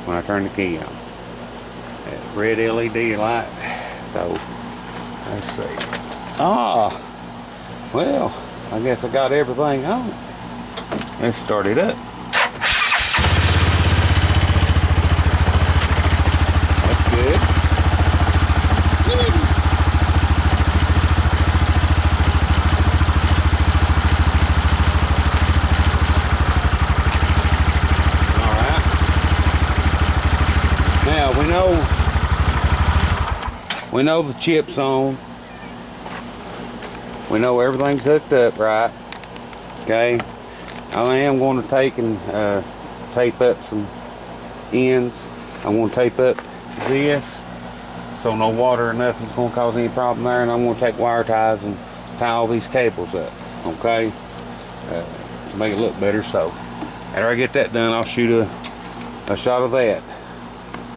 when I turn the key on. That red LED light. So let's see. Well, I guess I got everything on. Let's start it up. That's good. Alright. Now we know the chip's on. We know everything's hooked up right. Okay. I am going to take and tape up some ends. I'm going to tape up this so no water or nothing's going to cause any problem there, and I'm going to take wire ties and tie all these cables up, okay, to make it look better. So after I get that done, I'll shoot a shot of that.